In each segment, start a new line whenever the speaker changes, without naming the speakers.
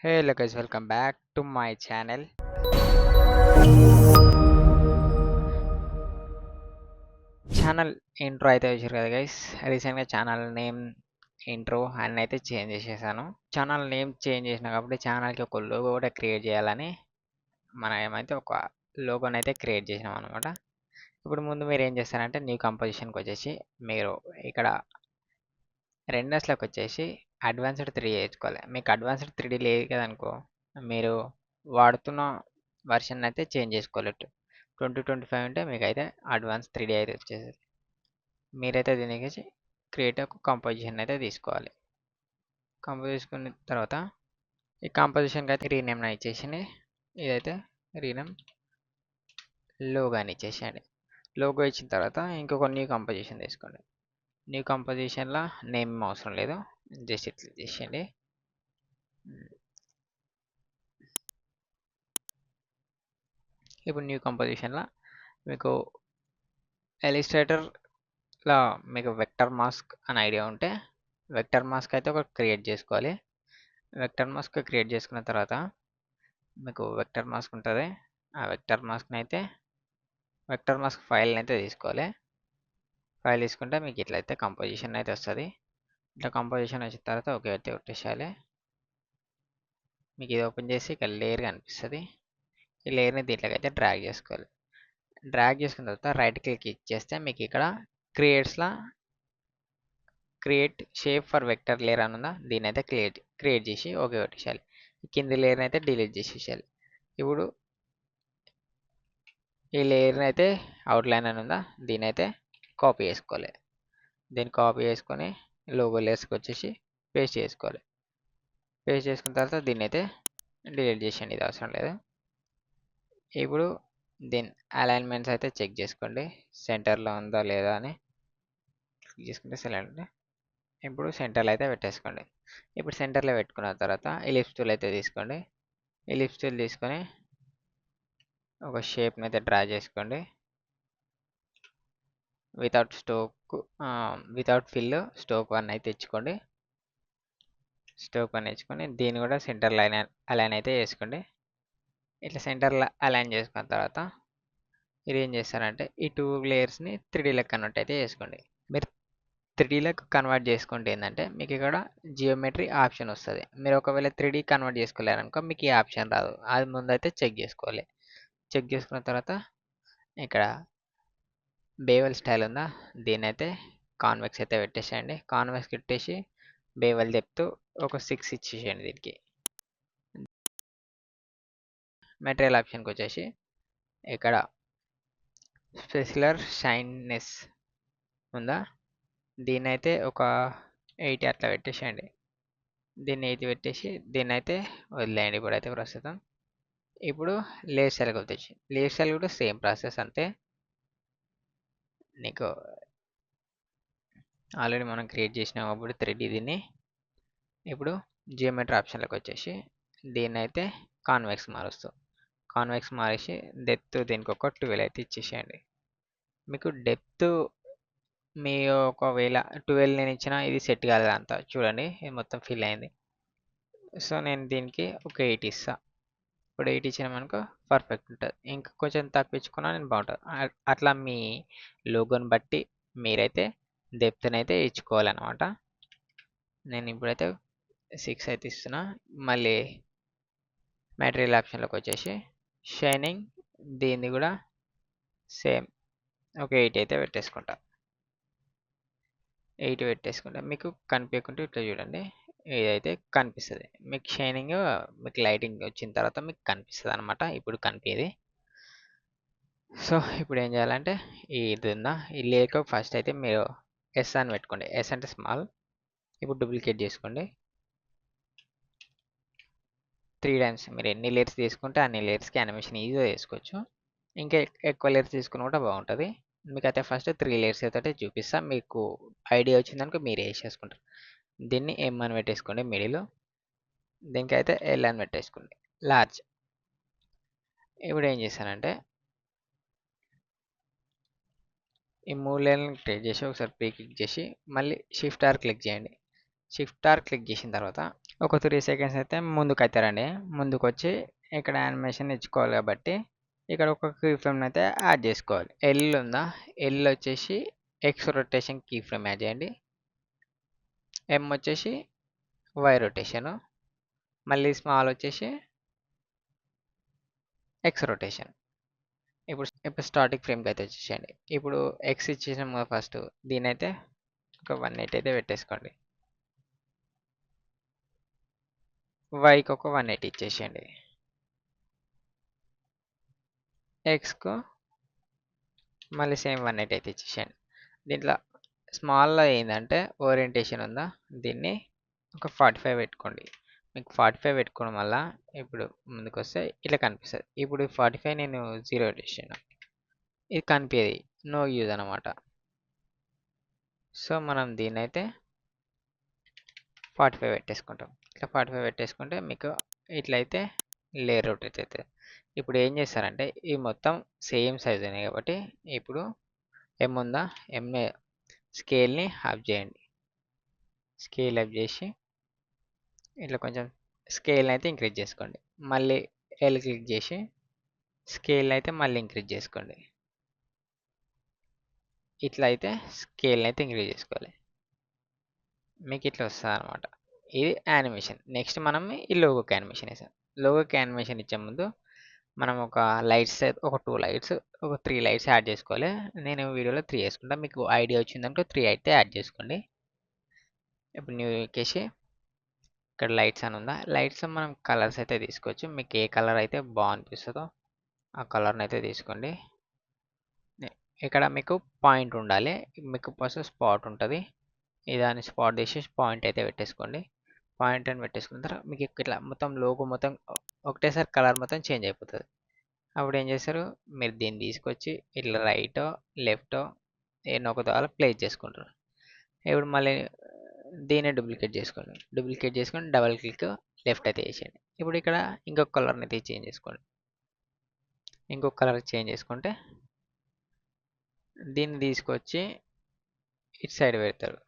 Hello guys, welcome back to my channel. Channel intro అయితే వచ్చారు కదా గైస్. రీసెంట్గా ఛానల్ నేమ్ ఇంట్రో అన్నీ అయితే చేంజ్ చేసేసాను. ఛానల్ నేమ్ చేంజ్ చేసిన కాబట్టి ఛానల్కి ఒక లోగో కూడా క్రియేట్ చేయాలని మనం ఏమైతే ఒక లోగోని అయితే క్రియేట్ చేసినాం అనమాట. ఇప్పుడు ముందు మీరు ఏం చేస్తారంటే న్యూ కంపోజిషన్కి వచ్చేసి మీరు ఇక్కడ రెండర్స్లోకి వచ్చేసి అడ్వాన్స్డ్ 3D చేసుకోవాలి. మీకు అడ్వాన్స్డ్ 3D లేదు కదనుకో, మీరు వాడుతున్న వర్షన్ అయితే చేంజ్ చేసుకోవాలి. 2025 ఉంటే మీకు అయితే అడ్వాన్స్ 3D అయితే వచ్చేసేది. మీరైతే దీనికి క్రియేట్ ఒక కంపోజిషన్ అయితే తీసుకోవాలి. కంపోజ్ చేసుకున్న తర్వాత ఈ కంపోజిషన్కి అయితే రీనేమ్ ఇచ్చేసింది. ఇదైతే రీనేమ్ లోగో అని ఇచ్చేసేయండి. లోగో ఇచ్చిన తర్వాత ఇంకొక న్యూ కంపోజిషన్ తీసుకోండి. న్యూ కంపోజిషన్లో నేమ్ అవసరం లేదు, జస్ట్ ఇట్లా చేసేయండి. ఇప్పుడు న్యూ కంపోజిషన్లో మీకు ఇలిస్ట్రేటర్లో మీకు వెక్టర్ మాస్క్ అని ఐడియా ఉంటే వెక్టర్ మాస్క్ అయితే ఒకటి క్రియేట్ చేసుకోవాలి. వెక్టర్ మాస్క్ క్రియేట్ చేసుకున్న తర్వాత మీకు వెక్టర్ మాస్క్ ఉంటుంది. ఆ వెక్టర్ మాస్క్ ఫైల్ని అయితే తీసుకోవాలి. ఫైల్ తీసుకుంటే మీకు ఇట్లయితే కంపోజిషన్ అయితే వస్తుంది. ఇట్లా కంపోజిషన్ వచ్చిన తర్వాత ఓకే అయితే కొట్టేసేయాలి. మీకు ఇది ఓపెన్ చేసి ఇక్కడ లేయర్ కనిపిస్తుంది. ఈ లేయర్ని దీంట్లోకి అయితే డ్రాగ్ చేసుకోవాలి. డ్రాగ్ చేసుకున్న తర్వాత రైట్ క్లిక్ ఇచ్చేస్తే మీకు ఇక్కడ create shape for vector layer అని ఉందా, దీని అయితే క్రియేట్ చేసి ఓకే కొట్టేసేయాలి. కింది లేయర్ని అయితే డిలీట్ చేసేసేయాలి. ఇప్పుడు ఈ లేయర్ని అయితే అవుట్లైన్ అని ఉందా, దీని అయితే కాపీ చేసుకోవాలి. దీన్ని కాపీ చేసుకొని లోగో లేయర్స్కి వచ్చేసి పేస్ట్ చేసుకోవాలి. పేస్ట్ చేసుకున్న తర్వాత దీన్ని అయితే డిలీట్ చేసేయండి, ఇది అవసరం లేదు. ఇప్పుడు దీని అలైన్మెంట్స్ అయితే చెక్ చేసుకోండి, సెంటర్లో ఉందా లేదా అని క్లిక్ చేసుకుంటే సెలెక్ట్. ఇప్పుడు సెంటర్లో అయితే పెట్టేసుకోండి. ఇప్పుడు సెంటర్లో పెట్టుకున్న తర్వాత ఎలిప్స్ టూల్ అయితే తీసుకోండి. ఎలిప్స్ టూల్ తీసుకొని ఒక షేప్ని అయితే డ్రా చేసుకోండి. వితౌట్ ఫిల్ స్టోక్ 1 అయితే ఇచ్చుకోండి. స్టోక్ 1 ఇచ్చుకొని దీన్ని కూడా సెంటర్ అలైన్ అయితే చేసుకోండి. ఇట్లా సెంటర్లో అలైన్ చేసుకున్న తర్వాత మీరు ఏం చేస్తారంటే ఈ 2 లేయర్స్ని 3Dలోకి కన్వర్ట్ అయితే చేసుకోండి. మీరు 3Dలోకి కన్వర్ట్ చేసుకుంటే ఏంటంటే మీకు ఇక్కడ జియోమెట్రీ ఆప్షన్ వస్తుంది. మీరు ఒకవేళ 3D కన్వర్ట్ చేసుకోలేరనుకో మీకు ఈ ఆప్షన్ రాదు. అది ముందైతే చెక్ చేసుకోవాలి. చెక్ చేసుకున్న తర్వాత ఇక్కడ బేవల్ స్టైల్ ఉందా, దీని అయితే కాన్వెక్స్ అయితే పెట్టేసేయండి. కాన్వెక్స్ పెట్టేసి బేవల్ చెప్తూ ఒక 6 ఇచ్చేసేయండి. దీనికి మెటీరియల్ ఆప్షన్కి వచ్చేసి ఇక్కడ స్పెసిలర్ షైన్నెస్ ఉందా, దీని అయితే ఒక 80 అట్లా పెట్టేసేయండి. దీన్ని 80 పెట్టేసి దీన్ని అయితే వదిలేయండి ఇప్పుడైతే ప్రస్తుతం. ఇప్పుడు లేయర్ స్టైల్కి వచ్చేసి లేయర్ స్టైల్ కూడా సేమ్ ప్రాసెస్ అంతే. నీకు ఆల్రెడీ మనం క్రియేట్ చేసినాం అప్పుడు 3D దీన్ని. ఇప్పుడు జియోమెట్రీ ఆప్షన్లోకి వచ్చేసి దీన్ని అయితే కాన్వెక్స్ మారుస్తూ కాన్వెక్స్ మారేసి డెప్త్ దీనికి ఒక 12 అయితే ఇచ్చేసేయండి. మీకు డెప్త్ మీ ఒకవేళ 12 నేను ఇచ్చిన ఇది సెట్ కాలేదు అంతా, చూడండి ఇది మొత్తం ఫిల్ అయింది. సో నేను దీనికి ఒక 8 ఇస్తా. ఇప్పుడు 8 ఇచ్చినామనుకో పర్ఫెక్ట్ ఉంటుంది. ఇంకా కొంచెం తక్కువ ఇచ్చుకున్నా నేను బాగుంటుంది. అట్లా మీ లోగోని బట్టి మీరైతే డెప్త్ని అయితే ఇచ్చుకోవాలన్నమాట. నేను ఇప్పుడైతే 6 అయితే ఇస్తున్నా. మళ్ళీ మెటీరియల్ ఆప్షన్లోకి వచ్చేసి షైనింగ్ దీన్ని కూడా సేమ్ ఒక 8 అయితే పెట్టేసుకుంటా. 8 పెట్టేసుకుంటా. మీకు కనిపించకుంటే ఇట్లా చూడండి, ఇదైతే కనిపిస్తుంది. మీకు షైనింగ్ మీకు లైటింగ్ వచ్చిన తర్వాత మీకు కనిపిస్తుంది అనమాట. ఇప్పుడు కనిపించేది. సో ఇప్పుడు ఏం చేయాలంటే ఇది ఉందా, ఈ లేక ఫస్ట్ అయితే మీరు ఎస్ అని పెట్టుకోండి. ఎస్ అంటే స్మాల్. ఇప్పుడు డూప్లికేట్ చేసుకోండి 3 టైమ్స్. మీరు ఎన్ని లేయర్స్ తీసుకుంటే అన్ని లేయర్స్కి యానిమేషన్ ఈజీగా చేసుకోవచ్చు. ఇంకా ఎక్కువ లేయర్స్ తీసుకుని కూడా బాగుంటుంది. మీకైతే ఫస్ట్ 3 లేయర్స్ అయితే చూపిస్తా. మీకు ఐడియా వచ్చిందనుకో మీరు వేసేసుకుంటారు. దీన్ని ఎం అని పెట్టేసుకోండి మిడిల్. దీనికైతే ఎల్ అని పెట్టేసుకోండి లార్జ్. ఇప్పుడు ఏం చేశానంటే ఈ 3 లేయర్లను క్లిక్ చేసి ఒకసారి క్లిక్ చేసి మళ్ళీ షిఫ్ట్ ఆర్ క్లిక్ చేయండి. షిఫ్ట్ ఆర్ క్లిక్ చేసిన తర్వాత ఒక 3 సెకండ్స్ అయితే ముందుకైతారండి. ముందుకొచ్చి ఇక్కడ యానిమేషన్ ఇచ్చుకోవాలి కాబట్టి ఇక్కడ ఒక కీ ఫ్రేమ్ అయితే యాడ్ చేసుకోవాలి. ఎల్ ఉందా? ఎల్ వచ్చేసి X rotation key frame add చేయండి. ఎం వచ్చేసి వై రొటేషను. మళ్ళీ స్మాల్ వచ్చేసి ఎక్స్ రొటేషన్. ఇప్పుడు స్టార్టింగ్ ఫ్రేమ్కి అయితే వచ్చేసేయండి. ఇప్పుడు ఎక్స్ ఇచ్చేసాం కదా ఫస్ట్, దీనైతే ఒక 180 అయితే పెట్టేసుకోండి. వైకి ఒక 180 ఇచ్చేసేయండి. ఎక్స్కు మళ్ళీ సేమ్ 180 అయితే ఇచ్చేసేయండి. దీంట్లో స్మాల్లో ఏంటంటే ఓరియంటేషన్ ఉందా, దీన్ని ఒక 45 పెట్టుకోండి. మీకు 45 పెట్టుకోవడం వల్ల ఇప్పుడు ముందుకు వస్తే ఇట్లా కనిపిస్తుంది. ఇప్పుడు 45 నేను 0 పెట్టేసాను, ఇది కనిపించేది నో యూజ్ అనమాట. సో మనం దీన్ని అయితే 45 పెట్టేసుకుంటాం. ఇట్లా 45 పెట్టేసుకుంటే మీకు ఇట్లయితే లేయర్ రొటేట్ అవుతుంది. ఇప్పుడు ఏం చేస్తారంటే ఈ మొత్తం సేమ్ సైజ్ ఉన్నాయి కాబట్టి ఇప్పుడు ఎం ఉందా, ఎం స్కేల్ని ఆఫ్ చేయండి. స్కేల్ ఆఫ్ చేసి ఇట్లా కొంచెం స్కేల్ని అయితే ఇంక్రీజ్ చేసుకోండి. మళ్ళీ ఎల్ క్లిక్ చేసి స్కేల్ అయితే మళ్ళీ ఇంక్రీజ్ చేసుకోండి. ఇట్లా అయితే స్కేల్ని అయితే ఇంక్రీజ్ చేసుకోవాలి. మీకు ఇట్లా వస్తుంది అనమాట. ఇది యానిమేషన్. నెక్స్ట్ మనం ఈ లోగోకి యానిమేషన్ వేసాం. లోగోకి యానిమేషన్ ఇచ్చే ముందు మనం ఒక లైట్స్ ఒక 2 లైట్స్ ఒక 3 లైట్స్ యాడ్ చేసుకోవాలి. నేను వీడియోలో 3 వేసుకుంటా. మీకు ఐడియా వచ్చిందనుకో 3 అయితే యాడ్ చేసుకోండి. ఇప్పుడు న్యూ ఎక్కేసి ఇక్కడ లైట్స్ అని ఉందా, లైట్స్లో మనం కలర్స్ అయితే తీసుకోవచ్చు. మీకు ఏ కలర్ అయితే బాగా అనిపిస్తుందో ఆ కలర్ని అయితే తీసుకోండి. ఇక్కడ మీకు పాయింట్ ఉండాలి. మీకు ఫస్ట్ స్పాట్ ఉంటుంది. దాన్ని స్పాట్ తీసేసి పాయింట్ అయితే పెట్టేసుకోండి. పాయింట్ అని పెట్టేసుకున్న తర్వాత మీకు ఇట్లా మొత్తం లోగో మొత్తం ఒకటేసారి కలర్ మొత్తం చేంజ్ అయిపోతుంది. అప్పుడు ఏం చేస్తారు, మీరు దీన్ని తీసుకొచ్చి ఇట్లా రైటో లెఫ్టో ఏదో ఒక ద్వారా ప్లేస్ చేసుకుంటారు. ఇప్పుడు మళ్ళీ దీన్ని డూప్లికేట్ చేసుకోండి. డూప్లికేట్ చేసుకొని డబల్ క్లిక్ లెఫ్ట్ అయితే వేసేయండి. ఇప్పుడు ఇక్కడ ఇంకొక కలర్ని అయితే చేంజ్ చేసుకోండి. ఇంకొక కలర్ చేంజ్ చేసుకుంటే దీన్ని తీసుకొచ్చి ఇటు సైడ్ పెడతారు.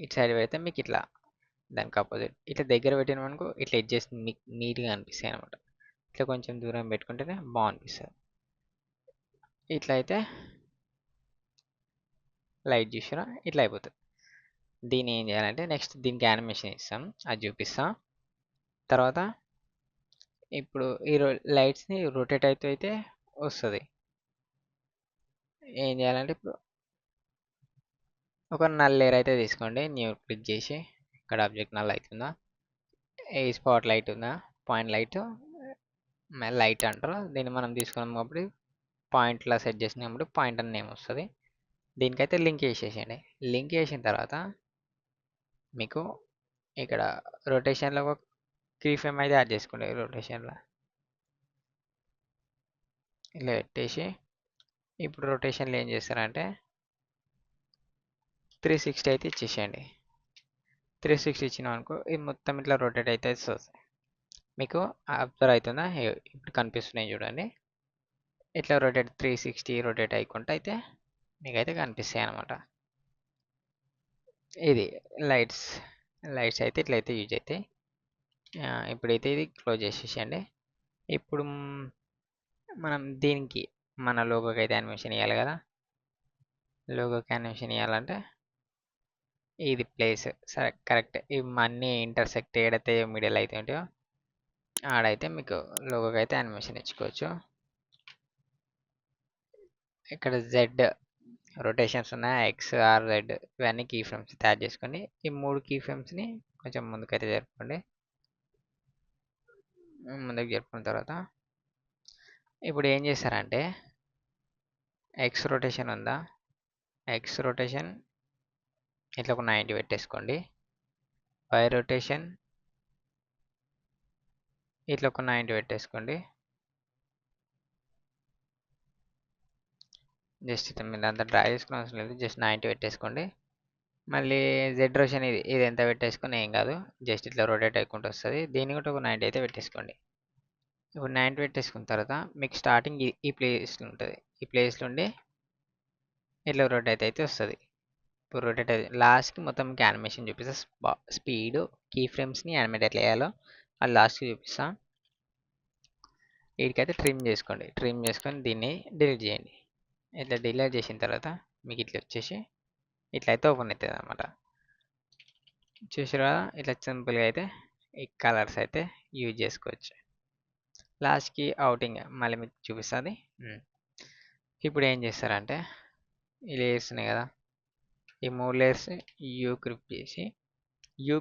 ఇటు సైడ్ పెడితే మీకు ఇట్లా దానికి ఆపోజిట్ ఇట్లా దగ్గర పెట్టినామనుకో ఇట్లా ఎడ్జెస్ నీట్గా అనిపిస్తాయి అనమాట. ఇట్లా కొంచెం దూరం పెట్టుకుంటేనే బాగా అనిపిస్తుంది. ఇట్లా అయితే లైట్ చూసారా ఇట్లా అయిపోతుంది. దీన్ని ఏం చేయాలంటే నెక్స్ట్ దీనికి యానిమేషన్ ఇస్తాం, అది చూపిస్తాం తర్వాత. ఇప్పుడు ఈ లైట్స్ని రొటేట్ అయితే వస్తుంది. ఏం చేయాలంటే ఇప్పుడు ఒక నల్ లేయర్ అయితే తీసుకోండి. న్యూ క్లిక్ చేసి ఇక్కడ ఆబ్జెక్ట్ నల్ అవుతుందా, ఏ స్పాట్ లైట్ ఉందా, పాయింట్ లైట్ లైట్ అంటారు. దీన్ని మనం తీసుకున్నాం కాబట్టి పాయింట్లా సెట్ చేసినప్పుడు పాయింట్ అని నేమ్ వస్తుంది. దీనికైతే లింక్ చేసేసేయండి. లింక్ చేసిన తర్వాత మీకు ఇక్కడ రొటేషన్లో ఒక కీ ఫ్రేమ్ అయితే యాడ్ చేసుకోండి. రొటేషన్లో ఇలా పెట్టేసి ఇప్పుడు రొటేషన్లో ఏం చేస్తారంటే 360 అయితే ఇచ్చేసేయండి. 360 ఇచ్చినాం అనుకో ఇది మొత్తం ఇట్లా రొటేట్ అయితే వస్తుంది. మీకు అబ్జర్వ్ అవుతుందా, ఇప్పుడు కనిపిస్తున్నాయి చూడండి. ఇట్లా రొటేట్ 360 రొటేట్ అయ్యకుంటే అయితే మీకైతే కనిపిస్తాయి అన్నమాట. ఇది లైట్స్ లైట్స్ అయితే ఇట్లయితే యూజ్ అవుతాయి. ఇప్పుడైతే ఇది క్లోజ్ చేసేసండి. ఇప్పుడు మనం దీనికి మన లోగోకి అయితే యానిమేషన్ ఇవ్వాలి కదా. లోగోకి యానిమేషన్ ఇవ్వాలంటే ఇది ప్లేస్ సరే కరెక్ట్ అన్నీ ఇంటర్సెక్ట్ ఏడైతే మిడిల్ అయితే ఉంటాయో ఆడైతే మీకు లోగోకి అయితే యానిమేషన్ ఇచ్చుకోవచ్చు. ఇక్కడ జెడ్ రొటేషన్స్ ఉన్నాయి, ఎక్స్ ఆర్ జెడ్ ఇవన్నీ కీ ఫ్రేమ్స్ తయారు చేసుకోండి. ఈ 3 కీ ఫ్రేమ్స్ని కొంచెం ముందుకైతే జరుపుకోండి. ముందుకు జరుపుకున్న తర్వాత ఇప్పుడు ఏం చేస్తారంటే ఎక్స్ రొటేషన్ ఉందా, ఎక్స్ రొటేషన్ ఇట్లా ఒక 90 పెట్టేసుకోండి. వై రొటేషన్ ఇట్లా ఒక 90 పెట్టేసుకోండి. జస్ట్ ఇట్లా మీరు అంతా డ్రా చేసుకునే అవసరం లేదు, జస్ట్ 90 పెట్టేసుకోండి. మళ్ళీ జెడ్ రొటేషన్ ఇది ఎంత పెట్టేసుకుని ఏం కాదు, జస్ట్ ఇట్లా రొటేట్ అయ్యుకుంటూ వస్తుంది. దీన్ని కూడా ఒక 90 అయితే పెట్టేసుకోండి. ఇప్పుడు 90 పెట్టేసుకున్న తర్వాత మీకు స్టార్టింగ్ ఈ ప్లేస్లో ఉంటుంది. ఈ ప్లేస్లో ఉండి ఇట్లా రొటేట్ అయితే వస్తుంది. రొటేట్ లాస్ట్కి మొత్తం యానిమేషన్ చూపిస్తా. స్పీడ్ కీ ఫ్రేమ్స్ని యానిమేట్ ఎట్లా చేయాలో అది లాస్ట్కి చూపిస్తా. వీటికైతే ట్రిమ్ చేసుకోండి. ట్రిమ్ చేసుకొని దీన్ని డిలీట్ చేయండి. ఇట్లా డిలీట్ చేసిన తర్వాత మీకు ఇట్లా వచ్చేసి ఇట్లా అయితే ఓపెన్ అవుతుంది అనమాట. చూసారు కదా, ఇట్లా సింపుల్గా అయితే ఈ కలర్స్ అయితే యూజ్ చేసుకోవచ్చు. లాస్ట్కి అవుటింగ్ మళ్ళీ మీకు చూపిస్తుంది. ఇప్పుడు ఏం చేస్తారంటే ఈ లేయర్స్ ఉన్నాయి కదా, ఈ 3 లేయర్స్ యూ క్లిక్ చేసి యూ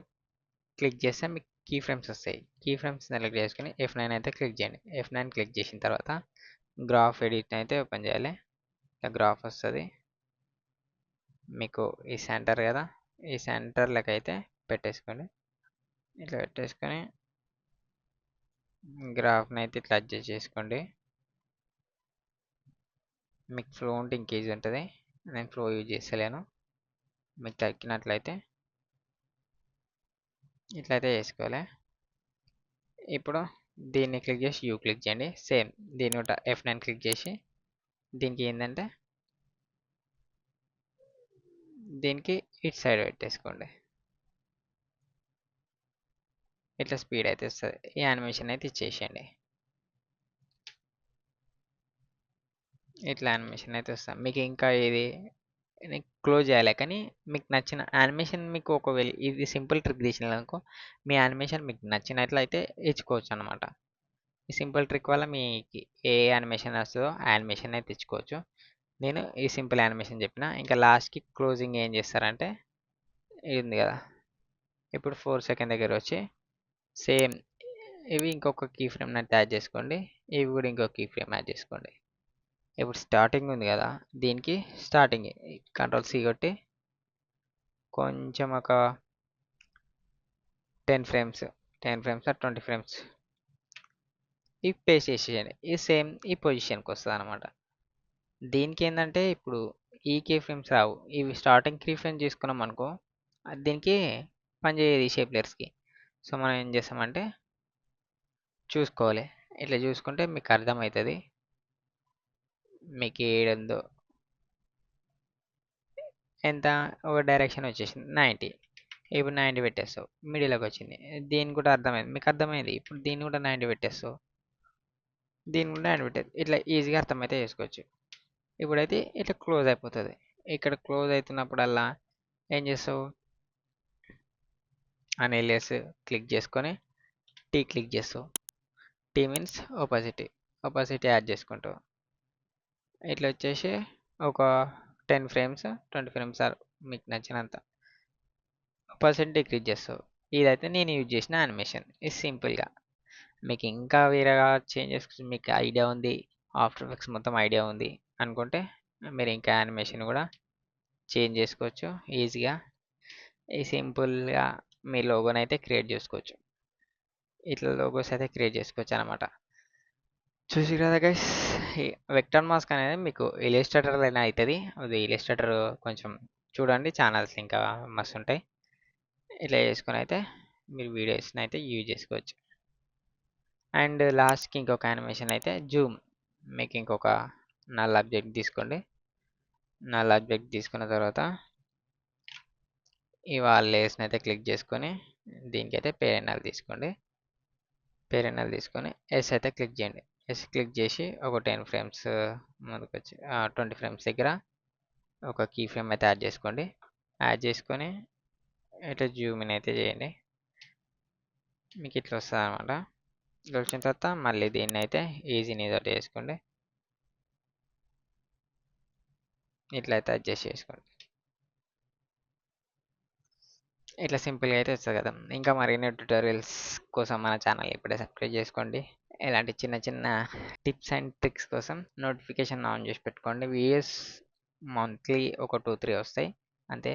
క్లిక్ చేస్తే మీకు కీ ఫ్రేమ్స్ వస్తాయి. కీ ఫ్రేమ్స్ సెలెక్ట్ చేసుకుని F9 అయితే క్లిక్ చేయండి. F9 క్లిక్ చేసిన తర్వాత గ్రాఫ్ ఎడిట్ అయితే ఓపెన్ చేయాలి. ఇట్లా గ్రాఫ్ వస్తుంది మీకు. ఈ సెంటర్ కదా, ఈ సెంటర్లోకి అయితే పెట్టేసుకోండి. ఇట్లా పెట్టేసుకొని గ్రాఫ్ని అయితే ఇట్లా అడ్జస్ట్ చేసుకోండి. మీకు ఫ్లో ఉంటే ఇంకేజ్ ఉంటుంది. నేను ఫ్లో యూజ్ చేస్తలేను. మీకు తగ్గినట్లయితే ఇట్లయితే చేసుకోవాలి. ఇప్పుడు దీన్ని క్లిక్ చేసి యూ క్లిక్ చేయండి. సేమ్ దీని కూడా F9 క్లిక్ చేసి దీనికి ఏంటంటే దీనికి ఇటు సైడ్ పెట్టేసుకోండి. ఇట్లా స్పీడ్ అయితే వస్తుంది. ఈ యానిమేషన్ అయితే ఇచ్చేసేయండి. ఇట్లా యానిమేషన్ అయితే వస్తుంది. మీకు ఇంకా ఇది క్లోజ్ చేయాలి, కానీ మీకు నచ్చిన యానిమేషన్ మీకు ఒకవేళ ఇది సింపుల్ ట్రిక్ తీసినారనుకో మీ యానిమేషన్ మీకు నచ్చినట్లయితే ఇచ్చుకోవచ్చు అనమాట. ఈ సింపుల్ ట్రిక్ వల్ల మీకు ఏ యానిమేషన్ వస్తుందో ఆ యానిమేషన్ అయితే ఇచ్చుకోవచ్చు. నేను ఈ సింపుల్ యానిమేషన్ చెప్పిన. ఇంకా లాస్ట్కి క్లోజింగ్ ఏం చేస్తారంటే ఇది ఉంది కదా, ఇప్పుడు 4 సెకండ్ దగ్గర వచ్చి సేమ్ ఇవి ఇంకొక కీ ఫ్రేమ్ అయితే యాడ్ చేసుకోండి. ఇవి కూడా ఇంకొక కీ ఫ్రేమ్ యాడ్ చేసుకోండి. ఇప్పుడు స్టార్టింగ్ ఉంది కదా, దీనికి స్టార్టింగ్ Ctrl+C కొట్టి కొంచెం ఒక 10 ఫ్రేమ్స్ 20 ఫ్రేమ్స్ ఇవి పేస్ట్ చేసేయండి. ఇది సేమ్ ఈ పొజిషన్కి వస్తుంది అనమాట. దీనికి ఏంటంటే ఇప్పుడు ఈ కీ ఫ్రేమ్స్ రావు. ఇవి స్టార్టింగ్ కీ ఫ్రేమ్ చేసుకున్నాం అనుకో అది దీనికి పనిచేయదు ఈ షేప్ లేయర్స్కి. సో మనం ఏం చేస్తామంటే చూసుకోవాలి. ఇట్లా చూసుకుంటే మీకు అర్థమవుతుంది మీకు ఏడుందో. ఎంత ఒక డైరెక్షన్ వచ్చేసింది 90. ఇప్పుడు 90 పెట్టేస్తావు. మిడిల్లోకి వచ్చింది. దీని కూడా అర్థమైంది, మీకు అర్థమైంది. ఇప్పుడు దీన్ని కూడా 90 పెట్టేస్తావు. దీన్ని కూడా 90 పెట్టేది. ఇట్లా ఈజీగా అర్థమైతే చేసుకోవచ్చు. ఇప్పుడైతే ఇట్లా క్లోజ్ అయిపోతుంది. ఇక్కడ క్లోజ్ అవుతున్నప్పుడల్లా ఏం చేస్తావు, అని ఎలియస్ క్లిక్ చేసుకొని టీ క్లిక్ చేస్తావు. టీ మీన్స్ ఒపాసిటీ యాడ్ చేసుకుంటావు. ఇట్లా వచ్చేసి ఒక 10 ఫ్రేమ్స్ 20 ఫ్రేమ్స్ మీకు నచ్చినంత ఒపాసిటీ డిక్రీజ్ చేస్తావు. ఇదైతే నేను యూజ్ చేసిన యానిమేషన్. ఇది సింపుల్గా. మీకు ఇంకా వేరేగా చేంజెస్ మీకు ఐడియా ఉంది, ఆఫ్టర్ ఎఫెక్ట్స్ మొత్తం ఐడియా ఉంది అనుకుంటే మీరు ఇంకా యానిమేషన్ కూడా చేంజ్ చేసుకోవచ్చు ఈజీగా. ఈ సింపుల్గా మీ లోగోని అయితే క్రియేట్ చేసుకోవచ్చు. ఇట్లా లోగోస్ అయితే క్రియేట్ చేసుకోవచ్చు అనమాట. చూసి కదా గైస్, ఈ వెక్టర్ మాస్క్ అనేది మీకు ఇలిస్ట్రేటర్లో అయినా అవుతుంది. అది ఇలిస్ట్రేటర్ కొంచెం చూడండి, ఛానల్స్ ఇంకా మస్తు ఉంటాయి. ఇట్లా చేసుకొని అయితే మీరు వీడియోస్ని అయితే యూజ్ చేసుకోవచ్చు. అండ్ లాస్ట్కి ఇంకొక యానిమేషన్ అయితే జూమ్. మీకు ఇంకొక నల్ ఆబ్జెక్ట్ తీసుకోండి. నల్ ఆబ్జెక్ట్ తీసుకున్న తర్వాత ఇవాళ లేయర్స్ని అయితే క్లిక్ చేసుకొని దీనికైతే పేరెంట్ తీసుకోండి. పేరెంట్ తీసుకొని ఎస్ అయితే క్లిక్ చేయండి. ఎస్ క్లిక్ చేసి ఒక 10 ఫ్రేమ్స్ ముందుకు వచ్చి 20 ఫ్రేమ్స్ దగ్గర ఒక కీ ఫ్రేమ్ అయితే యాడ్ చేసుకోండి. యాడ్ చేసుకొని ఇట్లా జూమ్ ఇన్ అయితే చేయండి. మీకు ఇట్లా వస్తుంది అనమాట. ఇట్లా వచ్చిన తర్వాత మళ్ళీ దీన్ని అయితే ఈజీని తోటి చేసుకోండి. ఇట్లా అయితే అడ్జస్ట్ చేసుకోండి. ఇట్లా సింపుల్గా అయితే వస్తుంది కదా. ఇంకా మరిన్ని ట్యూటోరియల్స్ కోసం మన ఛానల్ ఇప్పుడే సబ్స్క్రైబ్ చేసుకోండి. ఇలాంటి చిన్న చిన్న టిప్స్ అండ్ ట్రిక్స్ కోసం నోటిఫికేషన్ ఆన్ చేసి పెట్టుకోండి. వీడియోస్ మంత్లీ ఒక 2-3 వస్తాయి అంతే.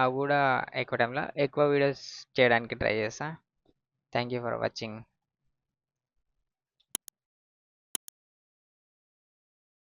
అవి కూడా ఎక్కువ టైంలో ఎక్కువ వీడియోస్ చేయడానికి ట్రై చేస్తా. Thank you for watching.